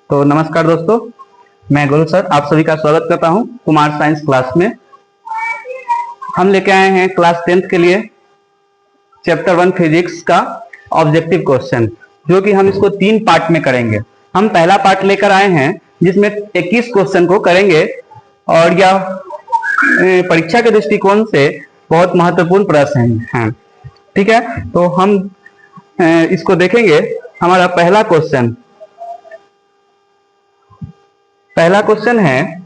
तो नमस्कार दोस्तों, मैं गुरु सर आप सभी का स्वागत करता हूं कुमार साइंस क्लास में। हम लेके आए हैं क्लास 10th के लिए चैप्टर 1 फिजिक्स का ऑब्जेक्टिव क्वेश्चन, जो कि हम इसको 3 पार्ट में करेंगे। हम पहला पार्ट लेकर आए हैं जिसमें 21 क्वेश्चन को करेंगे और यह परीक्षा के दृष्टिकोण से बहुत महत्वपूर्ण प्रश्न है। ठीक है, तो हम इसको देखेंगे। हमारा पहला क्वेश्चन है,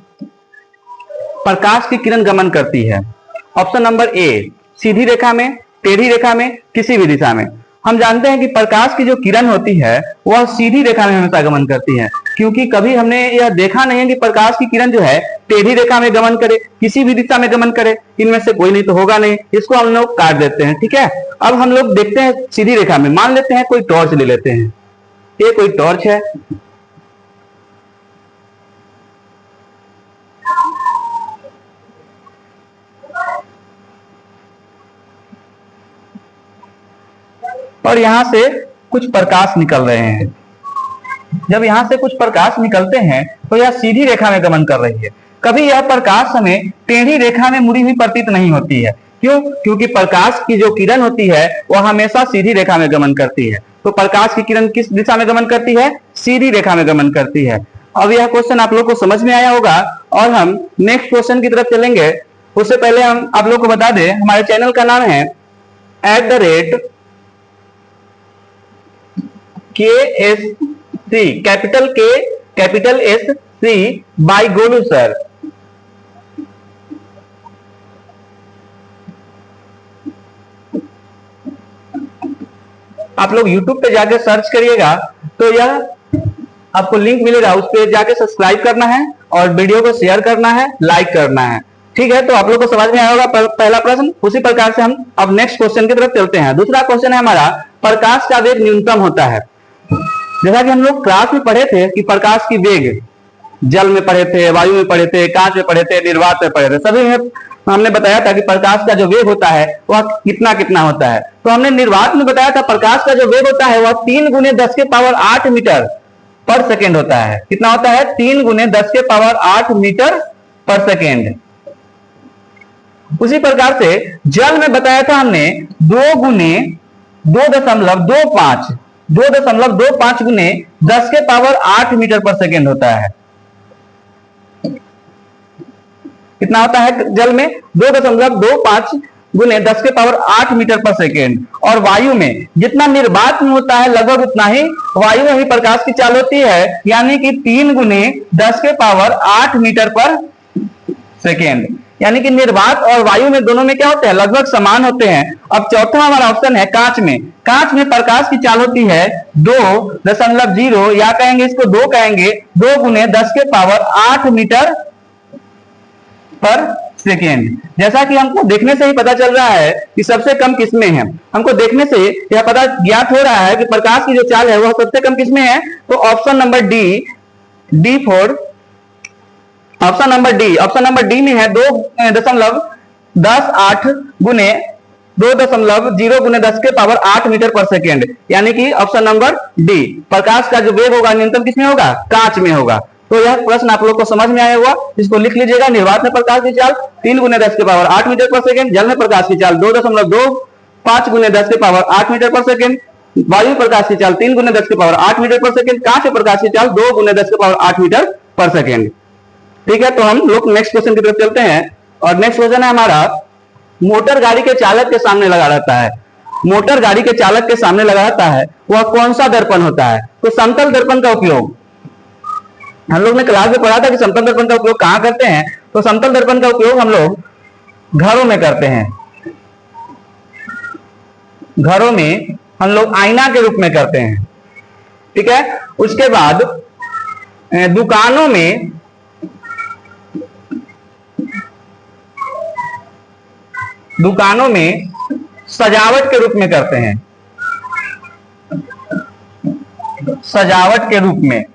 प्रकाश की किरण गमन करती है। ऑप्शन नंबर ए, सीधी रेखा में, टेढ़ी रेखा में, किसी भी दिशा में। हम जानते हैं कि प्रकाश की जो किरण होती है वह सीधी रेखा में हमेशा गमन करती है, क्योंकि कभी हमने यह देखा नहीं है कि प्रकाश की किरण जो है टेढ़ी रेखा में गमन करे, किसी भी दिशा में गमन करे। इनमें से कोई नहीं तो होगा नहीं, इसको हम लोग काट देते हैं। ठीक है, अब हम लोग देखते हैं सीधी रेखा में। मान लेते हैं कोई टॉर्च ले लेते हैं, ये कोई टॉर्च है। और यहां से कुछ प्रकाश निकल रहे हैं। जब यहां से कुछ प्रकाश निकलते हैं तो यह सीधी रेखा में गमन कर रही है। कभी यह प्रकाश हमें टेढ़ी रेखा में मुड़ी हुई प्रतीत नहीं होती है। क्यों? क्योंकि प्रकाश की जो किरण होती है वह हमेशा सीधी रेखा में गमन करती है। तो प्रकाश की किरण किस दिशा में गमन करती है? सीधी रेखा में गमन करती है। अब यह क्वेश्चन आप लोग को समझ में आया होगा और हम नेक्स्ट क्वेश्चन की तरफ चलेंगे। उससे पहले हम आप लोग को बता दें, हमारे चैनल का नाम है @KSC, capital K capital SC by Golu sir. आप लोग YouTube पे जाके सर्च करिएगा तो यह आपको लिंक मिलेगा, उस पे जाके सब्सक्राइब करना है और वीडियो को शेयर करना है, लाइक करना है। ठीक है, तो आप लोग को समझ में आया होगा पहला प्रश्न। उसी प्रकार से हम अब नेक्स्ट क्वेश्चन की तरफ चलते हैं। दूसरा क्वेश्चन है हमारा, प्रकाश का वेग न्यूनतम होता है। जैसा कि हम लोग क्लास में पढ़े थे कि प्रकाश की वेग जल में पढ़े थे, वायु में पढ़े थे, कांच में पढ़े थे, निर्वात में पढ़े थे, सभी में हमने बताया था कि प्रकाश का जो वेग होता है वह कितना कितना होता है। तो हमने निर्वात में बताया था प्रकाश का जो वेग होता है वह 3 × 10⁸ मीटर पर सेकेंड होता है। कितना होता है? 3 × 10⁸ मीटर पर सेकेंड। उसी प्रकार से जल में बताया था हमने 2 × 2.25 × 10⁸ मीटर पर सेकेंड होता है। कितना होता है जल में? 2.25 × 10⁸ मीटर पर सेकेंड। और वायु में जितना निर्वात में होता है लगभग उतना ही वायु में भी प्रकाश की चाल होती है, यानी कि 3 × 10⁸ मीटर पर सेकेंड। यानी कि निर्वात और वायु में दोनों में क्या होते हैं? लगभग समान होते हैं। अब चौथा हमारा ऑप्शन है कांच में। कांच में प्रकाश की चाल होती है 2.0 या कहेंगे इसको 2 कहेंगे 2 × 10⁸ मीटर पर सेकेंड। जैसा कि हमको देखने से ही पता चल रहा है कि सबसे कम किसमें है। हमको देखने से यह पता ज्ञात हो रहा है कि प्रकाश की जो चाल है वह सबसे कम किसमें है। तो option number D4, option number D में है 2.18 × 2.0 × 10⁸ मीटर पर सेकेंड। यानी कि ऑप्शन नंबर डी, प्रकाश का जो वेग होगा न्यूनतम किसमें होगा? कांच में होगा। तो यह प्रश्न आप लोग को समझ में आया हुआ, इसको लिख लीजिएगा। निर्वात में प्रकाश की चाल 3 × 10⁸ मीटर पर सेकेंड, जल में प्रकाश की चाल 2.25 × 10⁸ मीटर पर सेकेंड, वायु प्रकाश की चाल 3 × 10⁸ मीटर पर सेकेंड, कांच में प्रकाश की चाल 2 × 10⁸ मीटर पर सेकेंड। ठीक है, तो हम लोग नेक्स्ट क्वेश्चन की तरफ चलते हैं। और नेक्स्ट क्वेश्चन है हमारा, मोटर गाड़ी के चालक के सामने लगा रहता है। मोटर गाड़ी के चालक के सामने लगा रहता है वह कौन सा दर्पण होता है? तो समतल दर्पण का उपयोग हम लोग ने क्लास में पढ़ा था कि समतल दर्पण का उपयोग कहां करते हैं। तो समतल दर्पण का उपयोग हम लोग घरों में करते हैं। घरों में हम लोग आईना के रूप में करते हैं। ठीक है, उसके बाद दुकानों में सजावट के रूप में करते हैं। सजावट के रूप में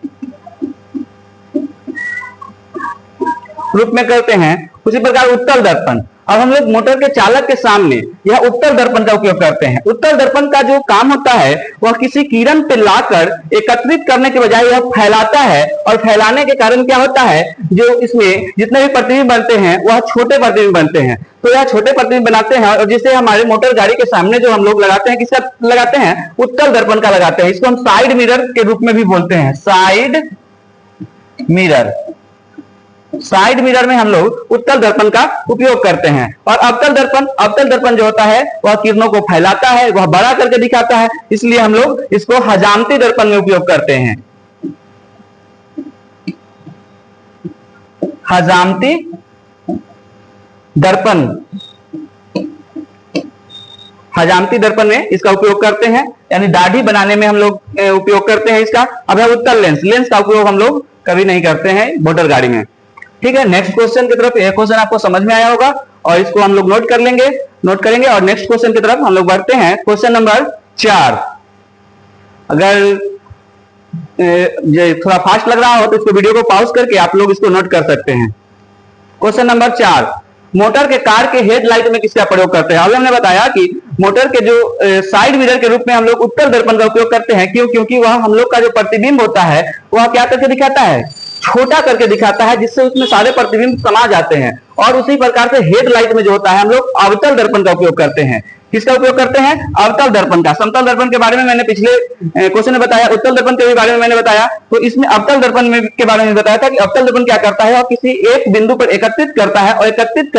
करते हैं। उसी प्रकार उत्तल दर्पण, अब हम लोग मोटर के चालक के सामने यह उत्तल दर्पण का उपयोग करते हैं। उत्तल दर्पण का जो काम होता है वह किसी किरण पे लाकर एकत्रित करने के बजाय यह फैलाता है, और फैलाने के कारण क्या होता है, जो इसमें जितने भी प्रतिबिंब बनते हैं वह छोटे प्रतिबिंब बनते हैं। तो यह छोटे प्रतिबिंब बनाते हैं, और जिसे हमारे मोटर गाड़ी के सामने जो हम लोग लगाते हैं, किसका लगाते हैं, उत्तल दर्पण का लगाते हैं। इसको हम साइड मिरर के रूप में भी बोलते हैं, साइड मिरर। साइड मिरर में हम लोग उत्तल दर्पण का उपयोग करते हैं। और अवतल दर्पण जो होता है वह किरणों को फैलाता है, वह बड़ा करके दिखाता है, इसलिए हम लोग इसको हजामती दर्पण में उपयोग करते हैं। हजामती दर्पण, हजामती दर्पण में इसका उपयोग करते हैं, यानी दाढ़ी बनाने में हम लोग उपयोग करते हैं इसका। अब है उत्तल लेंस। लेंस का उपयोग हम लोग कभी नहीं करते हैं मोटर गाड़ी में। ठीक है, नेक्स्ट क्वेश्चन की तरफ। यह क्वेश्चन आपको समझ में आया होगा और इसको हम लोग नोट करेंगे और नेक्स्ट क्वेश्चन की तरफ हम लोग बढ़ते हैं। Question number 4। अगर थोड़ा फास्ट लग रहा हो तो इसको वीडियो को पॉज करके आप लोग इसको नोट कर सकते हैं। क्वेश्चन नंबर 4, मोटर के कार के हेडलाइट में किसका प्रयोग करते हैं। अभी हमने बताया कि मोटर के जो साइड मिरर के रूप में हम लोग उत्तल दर्पण का उपयोग करते हैं। क्यों? क्योंकि वह हम लोग का जो प्रतिबिंब होता है वह क्या करके दिखाता है, छोटा करके दिखाता है, जिससे उसमें सारे प्रतिबिंब समा जाते हैं। और उसी प्रकार से हेडलाइट में जो होता है हम लोग अवतल दर्पण का उपयोग करते हैं। किसका उपयोग करते हैं? अवतल दर्पण का। समतल दर्पण के बारे में मैंने पिछले क्वेश्चन में बताया, उत्तल दर्पण के बारे में मैंने बताया, तो इसमें अवतल दर्पण में के बारे में बताया था कि अवतल दर्पण क्या करता है, और किसी एक बिंदु पर एकत्रित करता है, और एकत्रित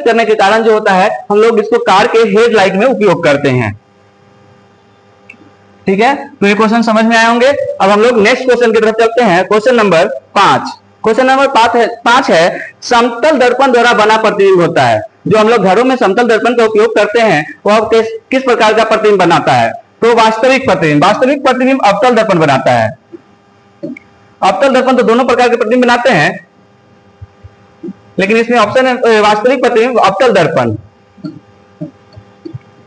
करने के कारण जो होता है हम लोग इसको कार के हेडलाइट में उपयोग करते हैं। ठीक है, तो ये क्वेश्चन समझ में आए होंगे। अब हम लोग नेक्स्ट क्वेश्चन की तरफ चलते हैं। Question number 5। क्वेश्चन नंबर 5 है समतल दर्पण द्वारा बना प्रतिबिंब होता है। जो हम लोग घरों में समतल दर्पण का उपयोग करते हैं वह किस प्रकार का प्रतिबिंब बनाता है? तो वास्तविक प्रतिबिंब। वास्तविक प्रतिबिंब अवतल दर्पण बनाता है। अवतल दर्पण तो दोनों प्रकार के प्रतिबिंब बनाते हैं, लेकिन इसमें ऑप्शन है वास्तविक प्रतिबिंब अवतल दर्पण।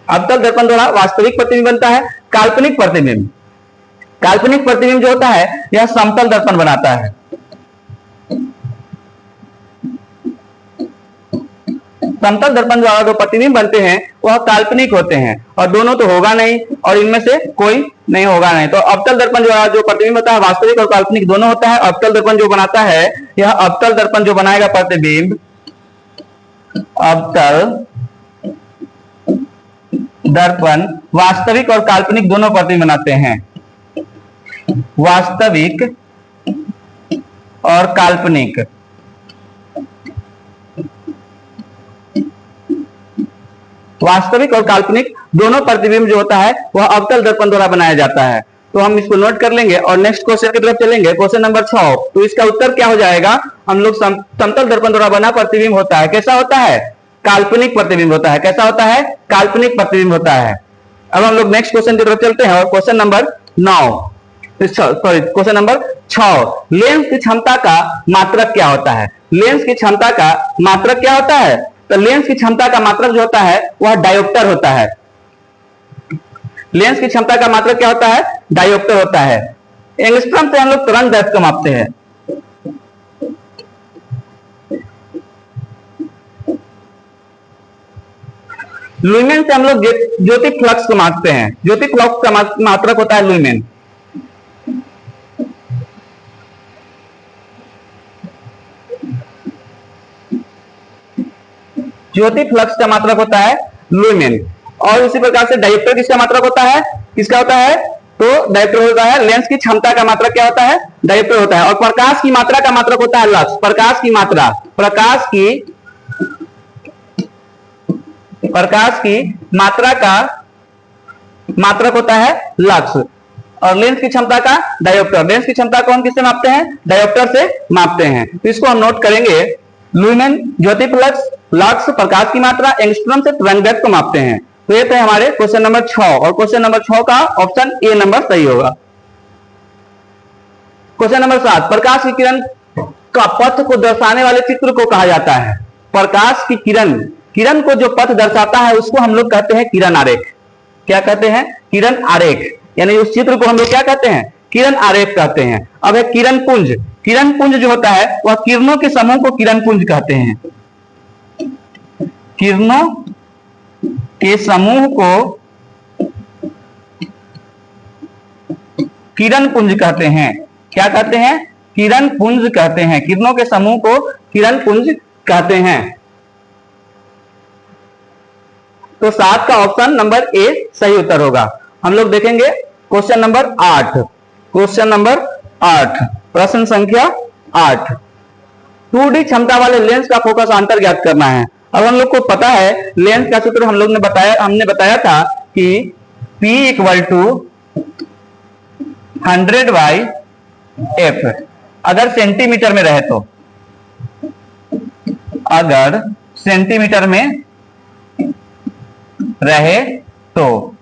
अवतल दर्पण द्वारा वास्तविक प्रतिबिंब बनता है। काल्पनिक प्रतिबिंब, काल्पनिक प्रतिबिंब जो होता है यह समतल दर्पण बनाता है। समतल दर्पण द्वारा जो प्रतिबिंब बनते हैं वह काल्पनिक होते हैं, और दोनों तो होगा नहीं, और इनमें से कोई नहीं होगा नहीं। तो अवतल दर्पण द्वारा जो प्रतिबिंब होता है वास्तविक और काल्पनिक दोनों होता है। अवतल दर्पण जो बनाता है, यह अवतल दर्पण जो बनाएगा प्रतिबिंब, अवतल दर्पण वास्तविक और काल्पनिक दोनों प्रतिबिंब बनाते हैं। वास्तविक और काल्पनिक वास्तविक और काल्पनिक दोनों प्रतिबिंब जो होता है वह अवतल दर्पण द्वारा बनाया जाता है। तो हम इसको नोट कर लेंगे और नेक्स्ट क्वेश्चन की तरफ चलेंगे। Question number 6। तो इसका उत्तर क्या हो जाएगा? हम लोग समतल दर्पण द्वारा बना प्रतिबिंब होता है। कैसा होता है? काल्पनिक प्रतिबिंब होता है। कैसा होता है? काल्पनिक प्रतिबिंब होता है। अब हम लोग नेक्स्ट क्वेश्चन की तरफ चलते हैं, और question number 9, sorry question number 6। Lens की क्षमता का मात्रक क्या होता है? लेंस की क्षमता का मात्रक क्या होता है? तो लेंस की क्षमता का मात्रक जो होता है वह डायोप्टर होता है। लेंस की क्षमता का मात्रक क्या होता है? डायोप्टर होता है। एंगस्ट्रॉम से हम लोग तरंग दैर्ध्य को मापते हैं। लुमेन से हम लोग ज्योति फ्लक्स को मापते हैं। ज्योति फ्लक्स का मात्रक होता है लुमेन। ज्योति फ्लक्स का मात्रक होता है लुमेन। और उसी प्रकार से डायोप्टर किसका मात्रक होता है? किसका होता है? तो डायोप्टर होता है। लेंस की क्षमता का मात्रक क्या होता है? डायोप्टर होता है। और प्रकाश की मात्रा का मात्रक होता है लक्स। प्रकाश की मात्रा का मात्रक होता है लक्स। और लेंस की क्षमता का डायोप्टर। लेंस की क्षमता को हम किससे मापते हैं? डायोप्टर से मापते हैं। तो इसको हम नोट करेंगे। लुमेन, ज्योति फ्लक्स, लक्स, प्रकाश की मात्रा, एंगस्ट्रॉम से तरंग दैर्ध्य को मापते हैं। तो ये थे हमारे क्वेश्चन नंबर 6, और क्वेश्चन नंबर 6 का ऑप्शन ए नंबर सही होगा। Question number 7। प्रकाश की किरण का पथ को दर्शाने वाले चित्र को कहा जाता है। प्रकाश की किरण को जो पथ दर्शाता है उसको हम लोग कहते हैं किरण आरेख। क्या कहते हैं? किरण आरेख। यानी उस चित्र को हम लोग क्या कहते हैं? किरण आरेख कहते हैं। अब है किरण पुंज। किरण पुंज जो होता है वह किरणों के समूह को किरण पुंज कहते हैं। किरणों के समूह को किरण पुंज कहते हैं। क्या कहते हैं? किरण पुंज कहते हैं। किरणों के समूह को किरण पुंज कहते हैं। तो 7 का ऑप्शन नंबर ए सही उत्तर होगा। हम लोग देखेंगे क्वेश्चन नंबर 8। क्वेश्चन नंबर 8, प्रश्न संख्या 8। 2D क्षमता वाले लेंस का फोकस अंतर ज्ञात करना है। अब हम लोग को पता है लेंस का सूत्र हमने बताया था कि P = 100/f। अगर सेंटीमीटर में रहे तो, अगर सेंटीमीटर में रहे तो,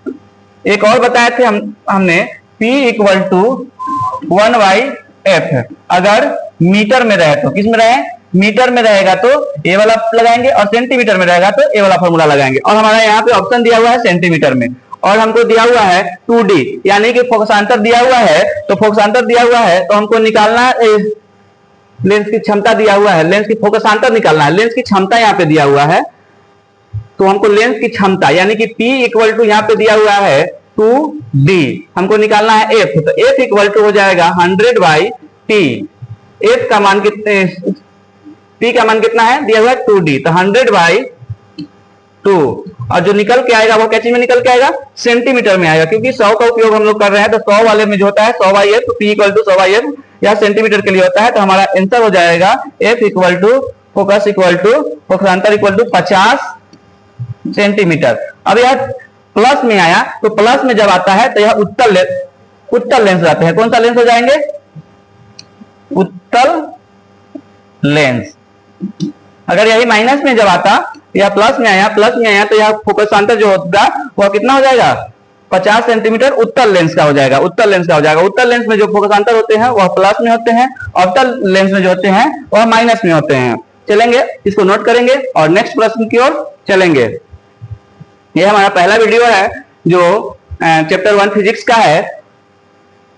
एक और बताए थे हमने P = 1/f। अगर मीटर में रहे तो, किस में रहे? मीटर में रहेगा तो ए वाला लगाएंगे और सेंटीमीटर में रहेगा तो ए वाला फॉर्मूला लगाएंगे। और हमारा यहाँ पे ऑप्शन दिया हुआ है सेंटीमीटर में, और हमको दिया हुआ है 2D, यानी कि फोकसांतर दिया हुआ है। तो फोकसांतर दिया हुआ है तो हमको निकालना लेंस की क्षमता दिया हुआ है, लेंस की फोकसांतर निकालना है। लेंस की क्षमता यहाँ पे दिया हुआ है, तो हमको लेंस की क्षमता यानी कि P = यहाँ पे दिया हुआ है 2D, हमको निकालना है F। तो F = हो जाएगा 100/T। F का मान कितने, P का मान कितना है? दिया हुआ है 2D, तो 100/2। और जो निकल के आएगा वो क्या चीज में निकल के आएगा? सेंटीमीटर में आएगा, क्योंकि 100 का उपयोग हम लोग कर रहे हैं। तो 100 वाले में जो होता है 100/f, तो P = 100/f या सेंटीमीटर के लिए होता है। तो हमारा आंसर हो जाएगा F = फोकसांतर = 50 सेंटीमीटर। अब यह प्लस में आया, तो प्लस में जब आता है तो यह उत्तल लेंस रहते हैं। कौन सा लेंस हो जाएंगे? उत्तल लेंस। अगर यही माइनस में जब आता या प्लस में आया तो यह फोकसांतर जो होगा वह कितना हो जाएगा? 50 सेंटीमीटर उत्तल लेंस का हो जाएगा। उत्तल लेंस में जो फोकसांतर होते हैं वह प्लस में होते हैं, अवतल लेंस में जो होते हैं वह माइनस में होते हैं। चलेंगे, इसको नोट करेंगे और नेक्स्ट प्रश्न की ओर चलेंगे। यह हमारा पहला वीडियो है जो चैप्टर 1 फिजिक्स का है,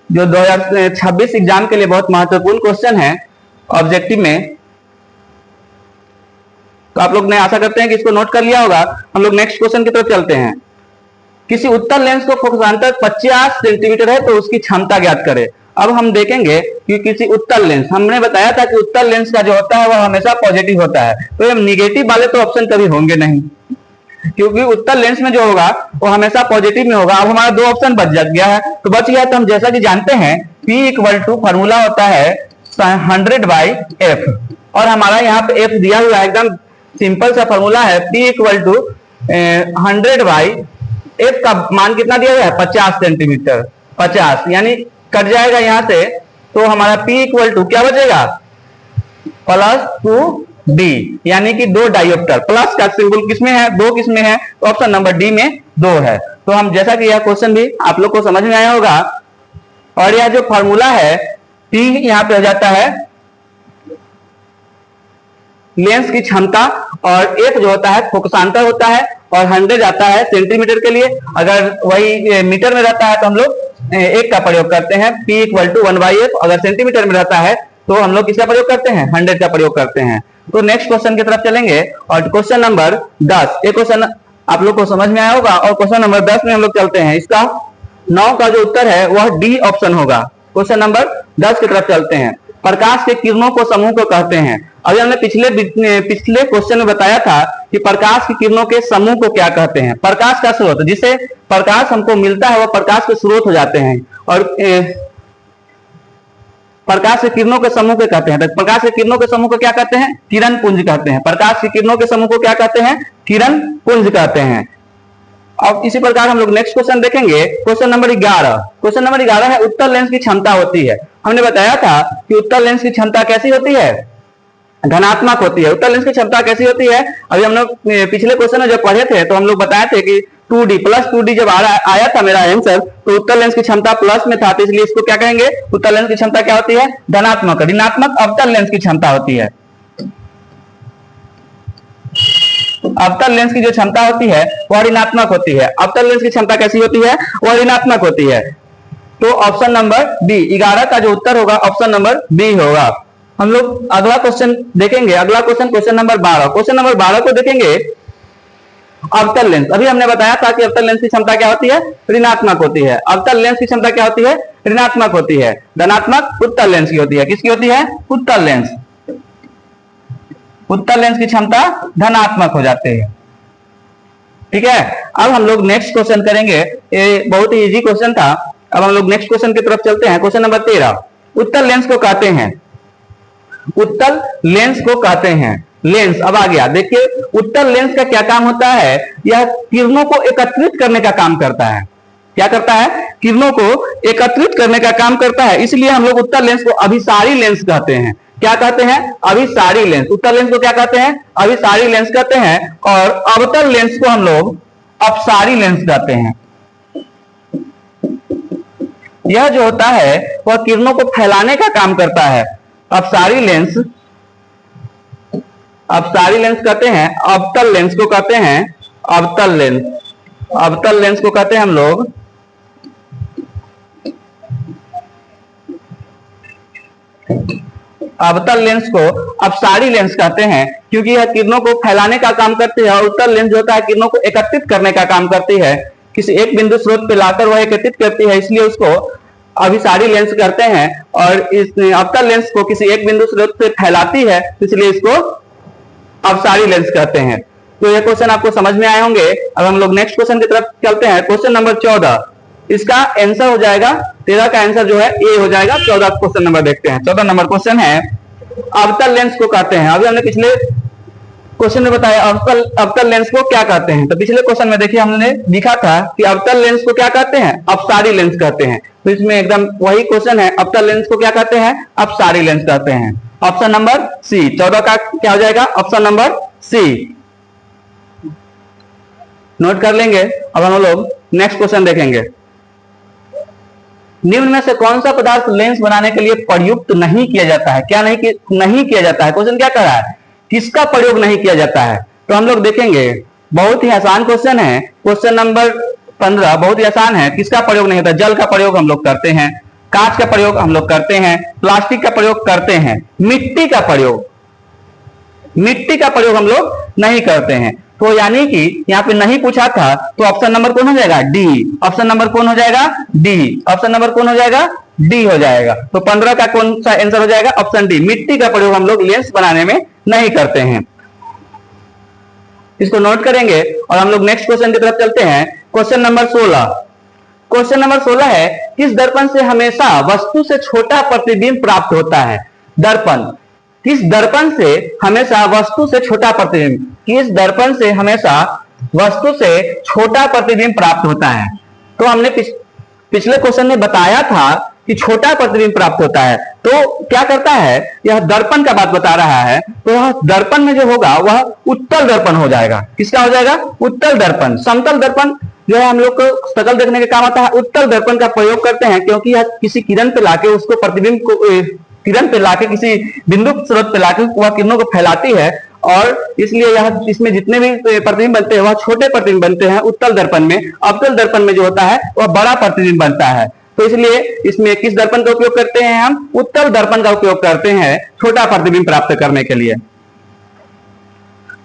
जो 2026 एग्जाम के लिए बहुत महत्वपूर्ण क्वेश्चन है ऑब्जेक्टिव में। तो आप लोग ने आशा करते हैं कि इसको नोट कर लिया होगा। हम लोग नेक्स्ट क्वेश्चन की तरफ चलते हैं। किसी उत्तल लेंस को फोकसांतर 50 सेंटीमीटर है तो उसकी क्षमता ज्ञात करें। अब हम देखेंगे कि किसी उत्तल लेंस, हमने बताया था कि उत्तल लेंस का जो होता है वह हमेशा पॉजिटिव होता है, तो ये निगेटिव वाले तो ऑप्शन कभी होंगे नहीं, क्योंकि उत्तल लेंस में जो होगा वो हमेशा पॉजिटिव में होगा। अब हमारा 2 ऑप्शन बच गया है, तो बच गया तो हम जैसा कि जानते हैं P = फॉर्मूला होता है 100/f, और हमारा यहाँ पे f दिया हुआ है, एकदम सिंपल सा फॉर्मूला है। P = 100/f का मान कितना दिया हुआ है? 50 सेंटीमीटर। 50 यानी कट जाएगा यहाँ से, तो हमारा P = क्या बचेगा? +2D, यानी कि 2 डायोप्टर। प्लस का सिंबल किसमें है? 2 किसमें है? तो ऑप्शन नंबर डी में 2 है। तो हम जैसा कि यह क्वेश्चन भी आप लोग को समझ में आया होगा, और यह जो फॉर्मूला है P यहाँ पे हो जाता है लेंस की क्षमता, और F जो होता है फोकसांतर होता है, और 100 आता है सेंटीमीटर के लिए। अगर वही मीटर में रहता है तो हम लोग 1 का प्रयोग करते हैं। P = 1/f। अगर सेंटीमीटर में रहता है तो हम लोग किसका प्रयोग करते हैं? 100 का प्रयोग करते हैं। तो नेक्स्ट क्वेश्चन की तरफ चलेंगे, और क्वेश्चन नंबर 10। ये क्वेश्चन आप लोग को समझ में आया होगा, और क्वेश्चन नंबर 10 में हम लोग चलते हैं। इसका 9 का जो उत्तर है वह डी ऑप्शन होगा। क्वेश्चन नंबर 10 की तरफ चलते हैं। प्रकाश के किरणों को समूह को कहते हैं। अभी हमने पिछले क्वेश्चन में बताया था कि प्रकाश की किरणों के समूह को क्या कहते हैं? प्रकाश का स्रोत, जिसे प्रकाश हमको मिलता है वह प्रकाश के स्रोत हो जाते हैं, और प्रकाश के किरणों के समूह को कहते हैं। प्रकाश के किरणों के समूह को क्या कहते हैं? किरण पुंज कहते हैं। प्रकाश की किरणों के समूह को क्या कहते हैं? किरण पुंज कहते हैं। अब इसी प्रकार हम लोग नेक्स्ट क्वेश्चन देखेंगे, क्वेश्चन नंबर 11। क्वेश्चन नंबर 11 है उत्तल लेंस की क्षमता होती है। हमने बताया था कि उत्तल लेंस की क्षमता कैसी होती है? धनात्मक होती है। उत्तल लेंस की क्षमता कैसी होती है? अभी हम लोग पिछले क्वेश्चन में जब पढ़े थे तो हम लोग बताए थे कि 2D +2D जब आया था मेरा आंसर, तो उत्तल लेंस की क्षमता प्लस में था, तो इसलिए इसको क्या कहेंगे? उत्तल लेंस की क्षमता क्या होती है? धनात्मक। ऋणात्मक अवतल लेंस की क्षमता होती है। अवतल लेंस की जो क्षमता होती है वह ऋणात्मक होती है। अवतल लेंस की क्षमता कैसी होती है? वह ऋणात्मक होती है। तो ऑप्शन नंबर बी, 11 का जो उत्तर होगा ऑप्शन नंबर बी होगा। हम लोग अगला क्वेश्चन देखेंगे। अगला question, question number 12। Question number 12 को देखेंगे अवतल लेंस, अभी हमने बताया था कि अवतल लेंस की क्षमता क्या होती है, ऋणात्मक होती है। अवतल लेंस की क्षमता क्या होती है, ऋणात्मक होती है। धनात्मक उत्तल लेंस की होती है। किसकी होती है, उत्तल लेंस। उत्तल लेंस की क्षमता धनात्मक हो जाती है। ठीक है, अब हम लोग नेक्स्ट क्वेश्चन करेंगे। ये बहुत ही इजी क्वेश्चन था। अब हम लोग नेक्स्ट क्वेश्चन की तरफ चलते हैं। क्वेश्चन नंबर 13, उत्तल लेंस को कहते हैं, उत्तल लेंस को कहते हैं लेंस। अब आ गया, देखिए उत्तल लेंस का क्या काम होता है, यह किरणों को एकत्रित करने का काम करता है। क्या करता है, किरणों को एकत्रित करने का काम करता है। इसलिए हम लोग उत्तल लेंस को अभिसारी लेंस कहते हैं। क्या कहते हैं, अभिसारी लेंस। उत्तल लेंस को क्या कहते हैं, अभिसारी लेंस कहते हैं। और अवतल लेंस को हम लोग अपसारी लेंस कहते हैं। यह जो होता है वह किरणों को फैलाने का काम करता है। अपसारी लेंस, अपसारी लेंस कहते हैं। अवतल लेंस को कहते हैं अवतल लेंस। अवतल लेंस को कहते हैं हम लोग अवतल लेंस को अपसारी लेंस कहते हैं, क्योंकि यह किरणों को फैलाने का काम करती है। और उत्तल लेंस जो होता है किरणों को एकत्रित करने का काम करती है। किसी एक बिंदु स्रोत पे लाकर वह एकत्रित करती है, इसलिए उसको अभिसारी लेंस कहते हैं। और इस अवतल लेंस को किसी एक बिंदु स्रोत पे फैलाती है, इसलिए इसको अपसारी लेंस कहते हैं। तो ये क्वेश्चन आपको समझ में आए होंगे। अब हम लोग नेक्स्ट क्वेश्चन की तरफ चलते हैं। क्वेश्चन नंबर 14, इसका आंसर हो जाएगा 13 का आंसर जो है ए हो जाएगा। 14 क्वेश्चन नंबर देखते हैं। 14 नंबर क्वेश्चन है, अवतल लेंस को कहते हैं। अभी हमने पिछले क्वेश्चन में बताया अवतल लेंस को क्या कहते हैं। तो पिछले क्वेश्चन में देखिए हमने लिखा था कि अवतल लेंस को क्या कहते हैं, अपसारी लेंस कहते हैं। तो इसमें एकदम वही क्वेश्चन है, अवतल लेंस को क्या कहते हैं, अपसारी लेंस कहते हैं। ऑप्शन नंबर सी, 14 का क्या हो जाएगा, ऑप्शन नंबर सी। नोट कर लेंगे। अब हम लोग नेक्स्ट क्वेश्चन देखेंगे। निम्न में से कौन सा पदार्थ लेंस बनाने के लिए प्रयुक्त नहीं किया जाता है। क्या नहीं किया जाता है, क्वेश्चन क्या कर रहा है, किसका प्रयोग नहीं किया जाता है। तो हम लोग देखेंगे, बहुत ही आसान क्वेश्चन है। क्वेश्चन नंबर 15 बहुत ही आसान है। किसका प्रयोग नहीं होता, जल का प्रयोग हम लोग करते हैं, कांच का प्रयोग हम लोग करते हैं, प्लास्टिक का प्रयोग करते हैं, मिट्टी का प्रयोग हम लोग नहीं करते हैं। तो यानी कि यहाँ पे नहीं पूछा था, तो ऑप्शन नंबर कौन हो जाएगा, डी। ऑप्शन नंबर कौन हो जाएगा, डी। ऑप्शन नंबर कौन हो जाएगा, डी हो जाएगा। तो 15 का कौन सा आंसर हो जाएगा, ऑप्शन डी। मिट्टी का प्रयोग हम लोग लेंस बनाने में नहीं करते हैं। इसको नोट करेंगे और हम लोग नेक्स्ट क्वेश्चन की तरफ चलते हैं। Question number 16। क्वेश्चन नंबर 16 है, किस दर्पण से हमेशा वस्तु से छोटा प्रतिबिंब प्राप्त होता है। दर्पण, किस दर्पण से हमेशा वस्तु से छोटा प्रतिबिंब, किस दर्पण से हमेशा वस्तु से छोटा प्रतिबिंब प्राप्त होता है। तो हमने पिछले क्वेश्चन में बताया था कि छोटा प्रतिबिंब प्राप्त होता है। तो क्या करता है, यह दर्पण का बात बता रहा है। तो यह दर्पण में जो होगा वह उत्तल दर्पण हो जाएगा। किसका हो जाएगा, उत्तल दर्पण। समतल दर्पण जो है हम लोग को शकल देखने के काम आता है। उत्तल दर्पण का प्रयोग करते हैं, क्योंकि यह किसी किरण पे लाके उसको प्रतिबिंब को किरण पे लाके किसी बिंदु स्रोत पे लाके वह किरणों को फैलाती है। और इसलिए यह इसमें जितने भी प्रतिबिंब बनते हैं वह छोटे प्रतिबिंब बनते हैं उत्तल दर्पण में। अवतल दर्पण में जो होता है वह बड़ा प्रतिबिंब बनता है। तो इसलिए इसमें किस दर्पण का उपयोग करते हैं, हम उत्तल दर्पण का उपयोग करते हैं छोटा प्रतिबिंब प्राप्त करने के लिए।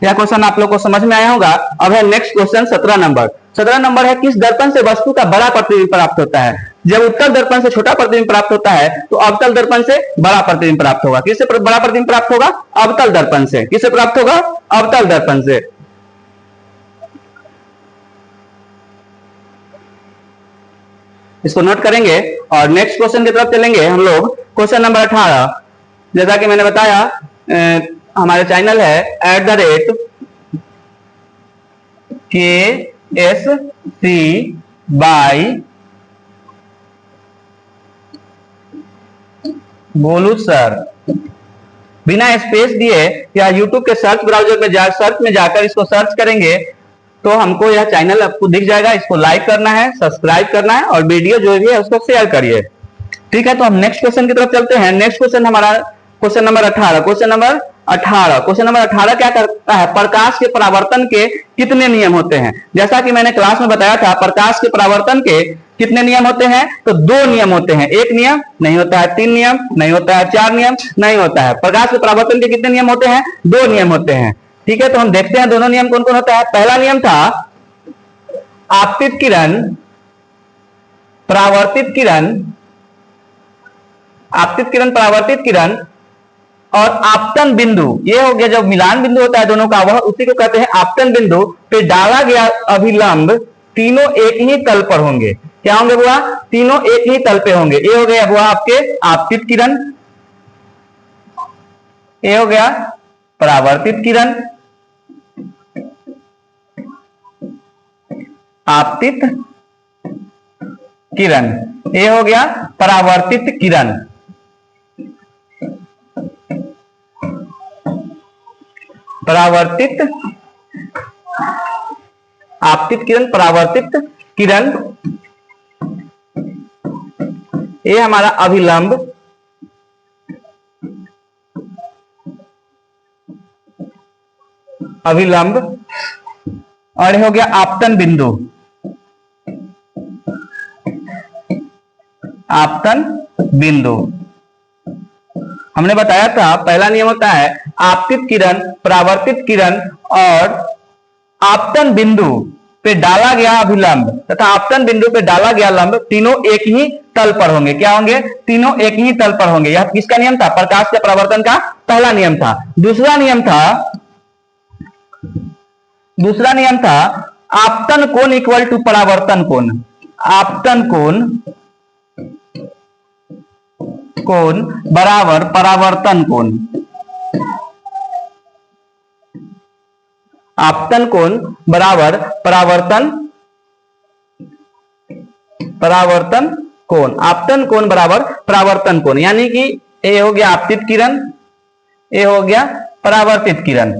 यह क्वेश्चन आप लोग को समझ में आया होगा। अब है नेक्स्ट क्वेश्चन 17 नंबर। 17 नंबर है, किस दर्पण से वस्तु का बड़ा प्रतिबिंब प्राप्त होता है। जब उत्तल दर्पण से छोटा प्रतिबिंब प्राप्त होता है तो अवतल दर्पण से बड़ा प्रतिबिंब प्राप्त होगा। किससे बड़ा प्रतिबिंब प्राप्त होगा, अवतल दर्पण से। किससे प्राप्त होगा, अवतल दर्पण से। इसको नोट करेंगे और नेक्स्ट क्वेश्चन की तरफ चलेंगे हम लोग। क्वेश्चन नंबर 18, जैसा कि मैंने बताया हमारे चैनल है @KSC by गोलू सर। बिना स्पेस दिए या यूट्यूब के सर्च ब्राउजर में सर्च में जाकर इसको सर्च करेंगे तो हमको यह चैनल आपको दिख जाएगा। इसको लाइक करना है, सब्सक्राइब करना है और वीडियो जो भी है उसको शेयर करिए। ठीक है, तो हम नेक्स्ट क्वेश्चन की तरफ चलते हैं। नेक्स्ट क्वेश्चन हमारा क्वेश्चन नंबर 18। क्वेश्चन नंबर 18 क्या करता है, प्रकाश के परावर्तन के कितने नियम होते हैं। जैसा कि मैंने क्लास में बताया था, प्रकाश के परावर्तन के कितने नियम होते हैं, तो 2 नियम होते हैं। 1 नियम नहीं होता है, 3 नियम नहीं होता है, 4 नियम नहीं होता है। प्रकाश के परावर्तन के कितने नियम होते हैं, 2 नियम होते हैं। ठीक है, तो हम देखते हैं दोनों नियम कौन कौन होता है। पहला नियम था आपतित किरण, परावर्तित किरण, आपतित किरण, परावर्तित किरण और आपतन बिंदु। ये हो गया जब मिलान बिंदु होता है दोनों का, वह उसी को कहते हैं आपतन बिंदु पे डाला गया अभिलंब तीनों एक ही तल पर होंगे। क्या होंगे बुआ? तीनों एक ही तल पे होंगे। ये हो गया बुआ आपके आपतित किरण, ये हो गया परावर्तित किरण, आपतित किरण, ये हो गया परावर्तित किरण। परावर्तित, आपतित किरण, परावर्तित किरण, ये हमारा अभिलंब, अभिलंब, और ये हो गया आपतन बिंदु, आपतन बिंदु। हमने बताया था पहला नियम होता है आपतित किरण, परावर्तित किरण और आपतन बिंदु पे डाला गया अभिलंब तथा आपतन बिंदु पे डाला गया लंब तीनों एक ही तल पर होंगे। क्या होंगे? तीनों एक ही तल पर होंगे। यह किसका नियम था? प्रकाश के परावर्तन का पहला नियम था। दूसरा नियम था आपतन कोण इक्वल टू परावर्तन कोण। आपतन कोण बराबर परावर्तन कोण। आपतन कोण बराबर परावर्तन कोण। आपतन कोण बराबर परावर्तन कोण, यानी कि ये हो गया आपतित किरण, ये हो गया परावर्तित किरण,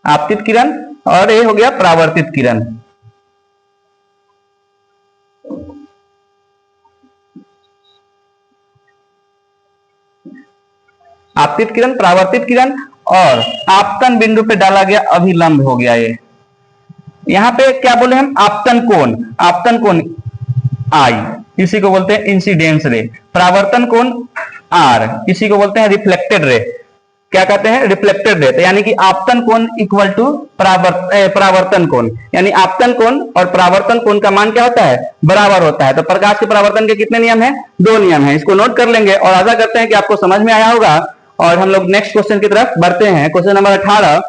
आपतित किरण और ये हो गया परावर्तित किरण। आपतित किरण, परावर्तित किरण और आपतन बिंदु पे डाला गया अभिलंब हो गया ये। यहां पे क्या बोले हम? आपतन कोण, आपतन कोण आई, इसी को बोलते हैं इंसिडेंस रे। परावर्तन कोण आर, इसी को बोलते हैं रिफ्लेक्टेड रे। क्या कहते हैं? Reflected ray. तो यानी कि आपतन कोण इक्वल टू परावर्तन कोण, यानी आपतन कोण और परावर्तन कोण का मान क्या होता है? बराबर होता है। तो प्रकाश के परावर्तन के कितने नियम हैं? 2 नियम हैं। इसको नोट कर लेंगे और आशा करते हैं कि आपको समझ में आया होगा। और हम लोग नेक्स्ट क्वेश्चन की तरफ बढ़ते हैं। Question number 18।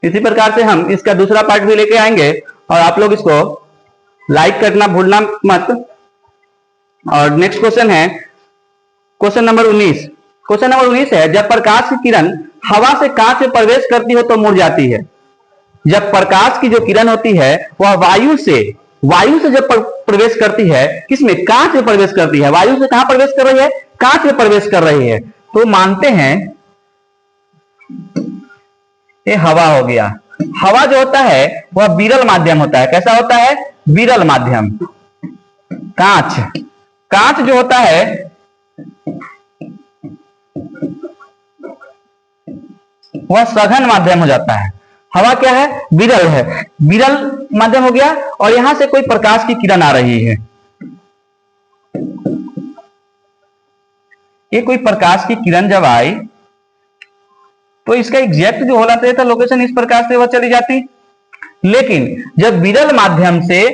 इसी प्रकार से हम इसका दूसरा पार्ट भी लेके आएंगे और आप लोग इसको लाइक करना भूलना मत। और नेक्स्ट क्वेश्चन है क्वेश्चन नंबर 19। क्वेश्चन नंबर 19 है जब प्रकाश की किरण हवा से कांच में प्रवेश करती है तो मुड़ जाती है। जब प्रकाश की जो किरण होती है वह वायु से जब प्रवेश करती है, किसमें? कांच में प्रवेश करती है। वायु से कहां प्रवेश कर रही है? कांच में प्रवेश कर रही है। तो मानते हैं ये हवा हो गया। हवा जो होता है वह विरल माध्यम होता है। कैसा होता है? विरल माध्यम। कांच जो होता है वह सघन माध्यम हो जाता है। हवा क्या है? विरल है, विरल माध्यम हो गया। और यहां से कोई प्रकाश की किरण आ रही है, ये कोई प्रकाश की किरण जब आई तो इसका एग्जैक्ट जो होना चाहिए था लोकेशन, इस प्रकार से वह चली जाती। लेकिन जब विरल माध्यम से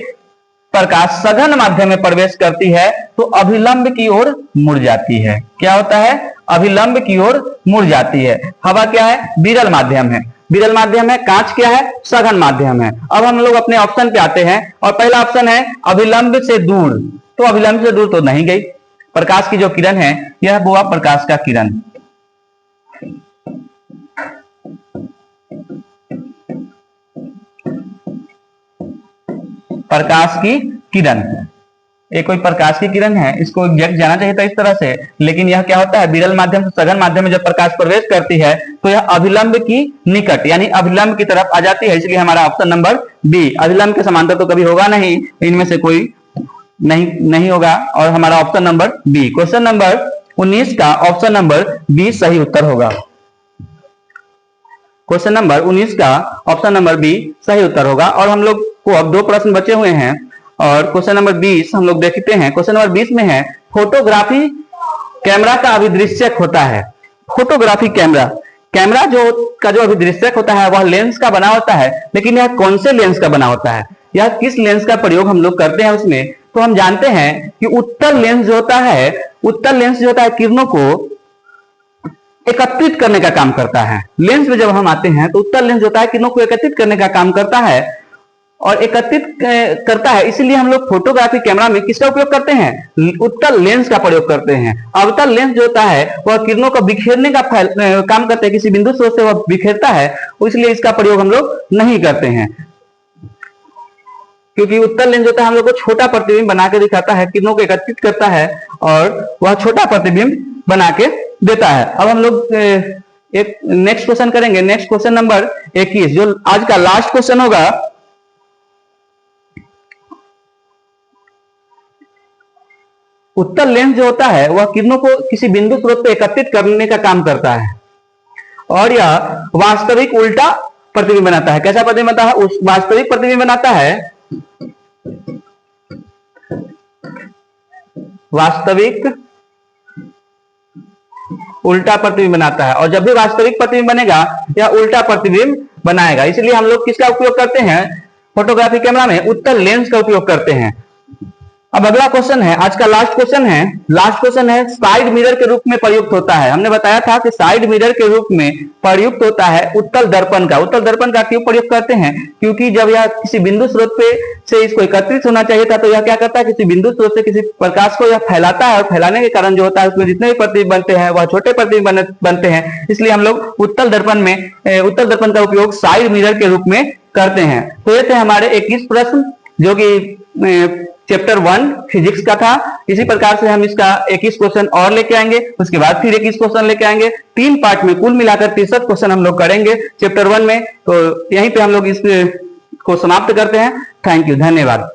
प्रकाश सघन माध्यम में प्रवेश करती है तो अभिलंब की ओर मुड़ जाती है। क्या होता है? अभिलंब की ओर मुड़ जाती है। हवा क्या है? विरल माध्यम है। विरल माध्यम है। कांच क्या है? सघन माध्यम है। अब हम लोग अपने ऑप्शन पे आते हैं और पहला ऑप्शन है अभिलंब से दूर। तो अभिलंब से दूर तो नहीं गई। प्रकाश की जो किरण है यह हुआ प्रकाश का किरण। प्रकाश की किरण, ये कोई प्रकाश की किरण है, इसको एग्जैक्ट जाना चाहिए था इस तरह से। लेकिन यह क्या होता है? विरल माध्यम से सघन माध्यम में जब प्रकाश प्रवेश करती है तो यह अभिलंब की निकट यानी अभिलंब की तरफ आ जाती है। इसलिए हमारा ऑप्शन नंबर बी, अभिलंब के समांतर तो कभी होगा नहीं, इनमें से कोई नहीं होगा। और हमारा option number B, question number 19 का ऑप्शन नंबर बी सही उत्तर होगा। क्वेश्चन नंबर 19 का ऑप्शन नंबर बी सही उत्तर होगा। और हम लोग को अब 2 प्रश्न बचे हुए हैं और क्वेश्चन नंबर 20 हम लोग देखते हैं। क्वेश्चन नंबर 20 में है फोटोग्राफी कैमरा का अभिदृश्यक होता है। फोटोग्राफी कैमरा जो अभिदृश्यक होता है वह लेंस का बना होता है, लेकिन यह कौन से लेंस का बना होता है, यह किस लेंस का प्रयोग हम लोग करते हैं उसमें, तो हम जानते हैं कि उत्तल लेंस जो होता है किरणों को एकत्रित करने का काम करता है। लेंस में जब हम आते हैं तो उत्तल लेंस जो होता है किरणों को एकत्रित करने का काम करता है और एकत्रित करता है, इसलिए हम लोग फोटोग्राफी कैमरा में किसका उपयोग करते हैं, उत्तल लेंस का प्रयोग करते हैं। अवतल लेंस जो होता है वह किरणों को बिखेरने का काम करते हैं, किसी बिंदु स्रोत से वह बिखेरता है, इसलिए इसका प्रयोग हम लोग नहीं करते हैं, क्योंकि उत्तल लेंस जो होता है हम लोग को छोटा प्रतिबिंब बना के दिखाता है, किरणों को एकत्रित करता है और वह छोटा प्रतिबिंब बना के देता है। अब हम लोग एक नेक्स्ट क्वेश्चन करेंगे, नेक्स्ट क्वेश्चन नंबर 21 जो आज का लास्ट क्वेश्चन होगा। उत्तल लेंस जो होता है वह किरणों को किसी बिंदु स्रोत पर एकत्रित करने का काम करता है और यह वास्तविक उल्टा प्रतिबिंब बनाता है। कैसा प्रतिबिंब बनाता है, वास्तविक प्रतिबिंब बनाता है, वास्तविक उल्टा प्रतिबिंब बनाता है। और जब भी वास्तविक प्रतिबिंब बनेगा यह उल्टा प्रतिबिंब बनाएगा, इसलिए हम लोग किसका उपयोग करते हैं, फोटोग्राफी कैमरा में उत्तल लेंस का उपयोग करते हैं। अब अगला क्वेश्चन है, आज का लास्ट क्वेश्चन है साइड मिरर के रूप में प्रयुक्त होता है। हमने बताया था कि साइड मिरर के रूप में प्रयुक्त होता है उत्तल दर्पण का। उत्तल दर्पण का क्यों प्रयोग करते हैं, क्योंकि जब यह किसी बिंदु स्रोत पे से इसको एकत्रित होना चाहिए था तो यह क्या करता है, किसी बिंदु स्रोत से किसी प्रकाश को यह फैलाता है और फैलाने के कारण जो होता है उसमें जितने भी प्रतिबिंब बनते हैं वह छोटे प्रतिबिंब बनते हैं, इसलिए हम लोग उत्तल दर्पण का उपयोग साइड मिरर के रूप में करते हैं। तो ये थे हमारे 21 प्रश्न जो कि चैप्टर 1 फिजिक्स का था। इसी प्रकार से हम इसका 21 क्वेश्चन और लेके आएंगे, उसके बाद फिर 21 क्वेश्चन लेके आएंगे। 3 पार्ट में कुल मिलाकर 63 क्वेश्चन हम लोग करेंगे चैप्टर 1 में। तो यहीं पे हम लोग इस को समाप्त करते हैं। थैंक यू, धन्यवाद।